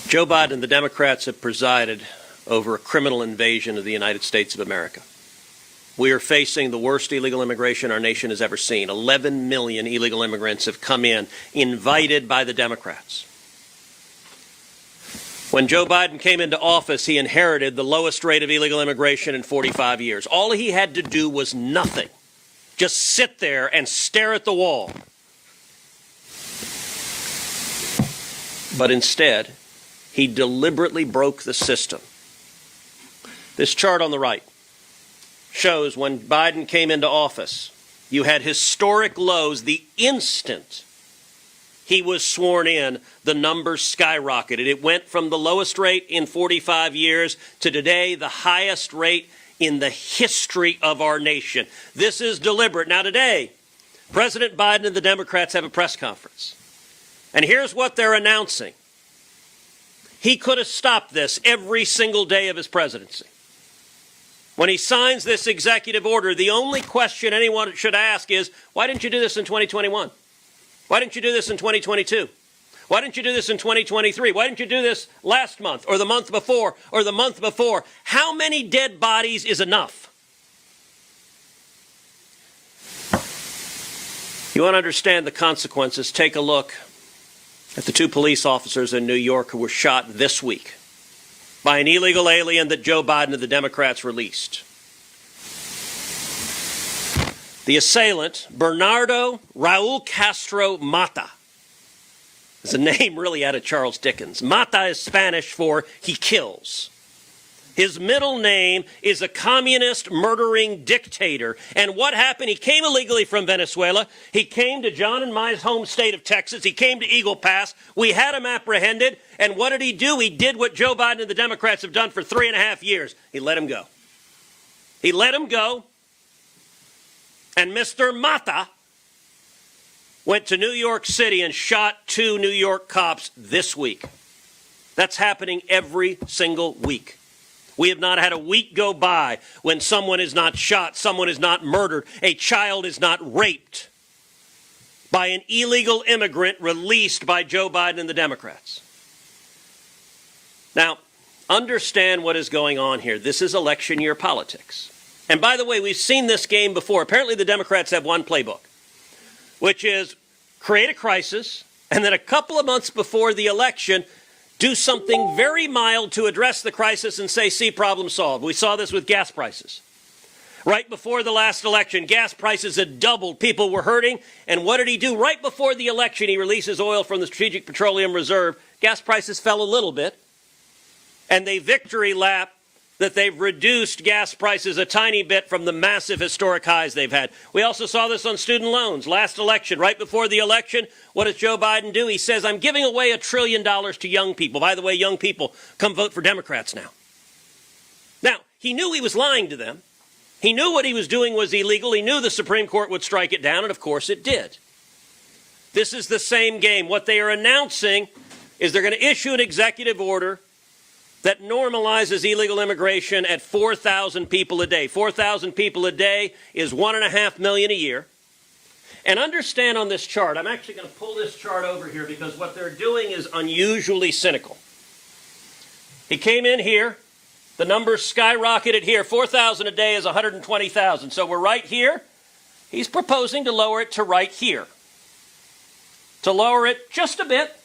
Joe Biden and the Democrats have presided over a criminal invasion of the United States of America. We are facing the worst illegal immigration our nation has ever seen. 11 million illegal immigrants have come in, invited by the Democrats. When Joe Biden came into office, he inherited the lowest rate of illegal immigration in 45 years. All he had to do was nothing. Just sit there and stare at the wall. But instead, he deliberately broke the system. This chart on the right shows when Biden came into office, you had historic lows the instant he was sworn in. The numbers skyrocketed. It went from the lowest rate in 45 years to today, the highest rate in the history of our nation. This is deliberate. Now today, President Biden and the Democrats have a press conference. And here's what they're announcing. He could have stopped this every single day of his presidency. When he signs this executive order, the only question anyone should ask is, why didn't you do this in 2021? Why didn't you do this in 2022? Why didn't you do this in 2023? Why didn't you do this last month or the month before or the month before? How many dead bodies is enough? You want to understand the consequences? Take a look at the 2 police officers in New York who were shot this week by an illegal alien that Joe Biden and the Democrats released. The assailant, Bernardo Raul Castro Mata, is a name really out of Charles Dickens. Mata is Spanish for he kills. His middle name is a communist murdering dictator. And what happened? He came illegally from Venezuela. He came to John and my home state of Texas. He came to Eagle Pass. We had him apprehended. And what did he do? He did what Joe Biden and the Democrats have done for 3.5 years. He let him go. He let him go. And Mr. Mata went to New York City and shot 2 New York cops this week. That's happening every single week. We have not had a week go by when someone is not shot, someone is not murdered, a child is not raped by an illegal immigrant released by Joe Biden and the Democrats. Now, understand what is going on here. This is election year politics. And by the way, we've seen this game before. Apparently the Democrats have one playbook, which is create a crisis, and then a couple of months before the election, do something very mild to address the crisis and say, see, problem solved. We saw this with gas prices. Right before the last election, gas prices had doubled. People were hurting. And what did he do? Right before the election, he releases oil from the Strategic Petroleum Reserve. Gas prices fell a little bit. And they victory lap that they've reduced gas prices a tiny bit from the massive historic highs they've had. We also saw this on student loans. Last election, right before the election, what does Joe Biden do? He says, I'm giving away $1 trillion to young people. By the way, young people, come vote for Democrats now. Now, he knew he was lying to them. He knew what he was doing was illegal. He knew the Supreme Court would strike it down, and of course it did. This is the same game. What they are announcing is they're going to issue an executive order that normalizes illegal immigration at 4,000 people a day. 4,000 people a day is 1.5 million a year. And understand on this chart, I'm actually going to pull this chart over here because what they're doing is unusually cynical. He came in here, the numbers skyrocketed here. 4,000 a day is 120,000. So we're right here. He's proposing to lower it to right here. To lower it just a bit.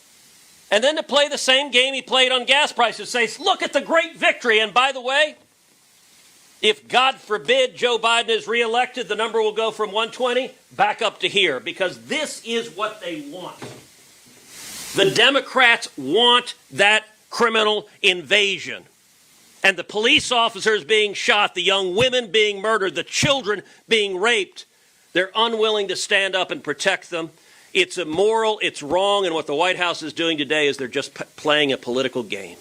And then to play the same game he played on gas prices, say, look at the great victory. And by the way, if God forbid Joe Biden is reelected, the number will go from 120 back up to here because this is what they want. The Democrats want that criminal invasion. And the police officers being shot, the young women being murdered, the children being raped, they're unwilling to stand up and protect them. It's immoral, it's wrong, and what the White House is doing today is they're just playing a political game.